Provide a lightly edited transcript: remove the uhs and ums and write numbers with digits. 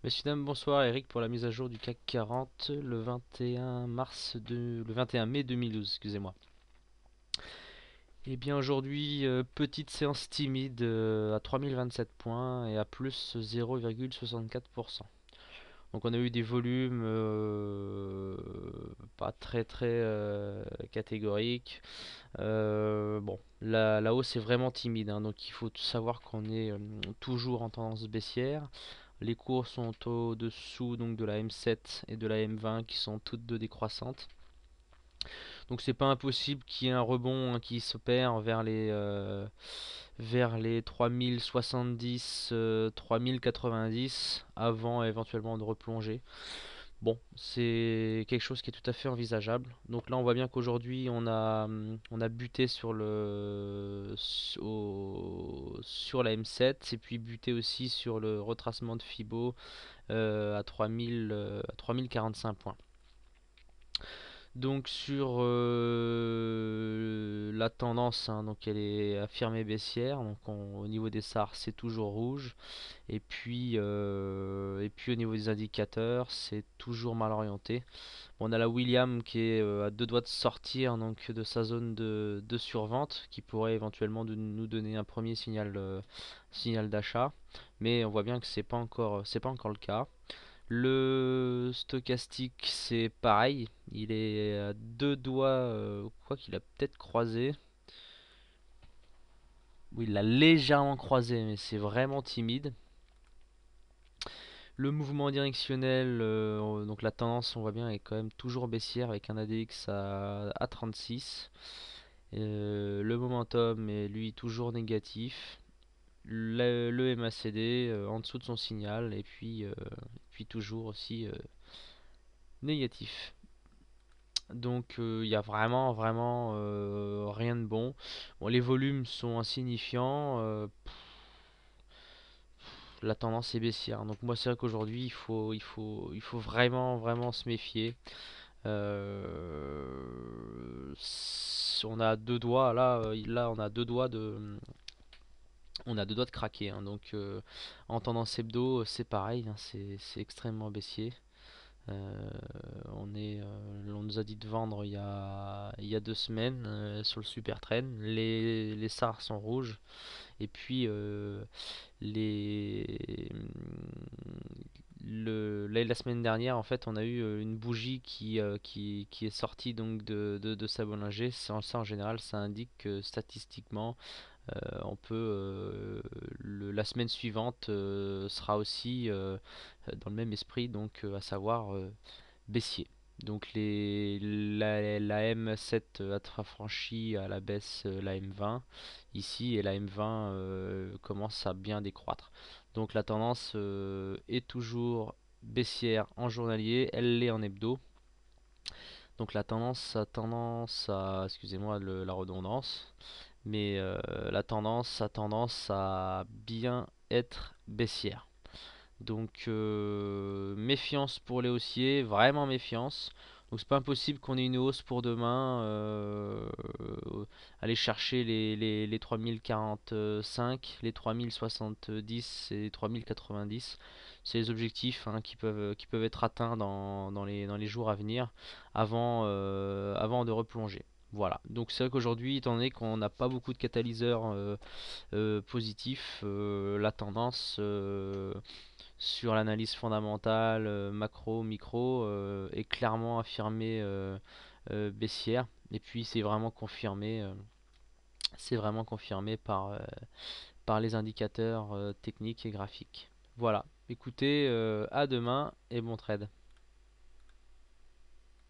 Messieurs, dames, bonsoir. Eric pour la mise à jour du CAC 40 le 21 mai 2012, excusez-moi. Et bien aujourd'hui, petite séance timide à 3027 points et à plus 0,64%. Donc on a eu des volumes pas très catégoriques. Bon, la hausse est vraiment timide, hein, donc il faut savoir qu'on est toujours en tendance baissière. Les cours sont au-dessous donc de la M7 et de la M20 qui sont toutes deux décroissantes. Donc c'est pas impossible qu'il y ait un rebond, hein, qui s'opère vers les 3070, 3090 avant éventuellement de replonger. Bon, c'est quelque chose qui est tout à fait envisageable. Donc là, on voit bien qu'aujourd'hui, on a buté sur la M7 et puis buté aussi sur le retracement de Fibo à 3045 points. Donc sur la tendance, hein, donc elle est affirmée baissière. Donc au niveau des SAR, c'est toujours rouge. Et puis au niveau des indicateurs, c'est toujours mal orienté. On a la William qui est à deux doigts de sortir donc de sa zone de survente, qui pourrait éventuellement nous donner un premier signal d'achat. Mais on voit bien que c'est pas encore le cas. Le stochastique, c'est pareil. Il est à deux doigts, quoi qu'il a peut-être croisé. Oui, il l'a légèrement croisé, mais c'est vraiment timide. Le mouvement directionnel, donc la tendance, on voit bien, est quand même toujours baissière avec un ADX à 36. Le momentum est lui toujours négatif. Le MACD en dessous de son signal et puis toujours aussi négatif. Donc il y a vraiment rien de bon. Bon, les volumes sont insignifiants. La tendance est baissière. Donc moi c'est vrai qu'aujourd'hui il faut vraiment se méfier. On a deux doigts là on a deux doigts de craquer, hein. Donc en tendance hebdo c'est pareil, hein, c'est extrêmement baissier. Euh, on nous a dit de vendre il y a 2 semaines sur le super trend. Les SAR sont rouges. Et puis les, la semaine dernière, en fait, on a eu une bougie qui est sortie donc de sa Bollinger. Ça, en général, ça indique que statistiquement, on peut la semaine suivante sera aussi dans le même esprit, donc à savoir baissier. Donc la M7 a franchi à la baisse la M20 ici, et la M20 commence à bien décroître. Donc la tendance est toujours baissière en journalier, elle l'est en hebdo. Donc la tendance excusez-moi la redondance, mais la tendance a bien être baissière. Donc méfiance pour les haussiers, vraiment méfiance. Donc c'est pas impossible qu'on ait une hausse pour demain. Aller chercher les 3045, les 3070 et les 3090. C'est les objectifs, hein, qui peuvent être atteints dans les jours à venir avant de replonger. Voilà, donc c'est vrai qu'aujourd'hui, étant donné qu'on n'a pas beaucoup de catalyseurs positifs, la tendance sur l'analyse fondamentale, macro, micro, est clairement affirmée baissière. Et puis c'est vraiment confirmé par les indicateurs techniques et graphiques. Voilà, écoutez, à demain et bon trade.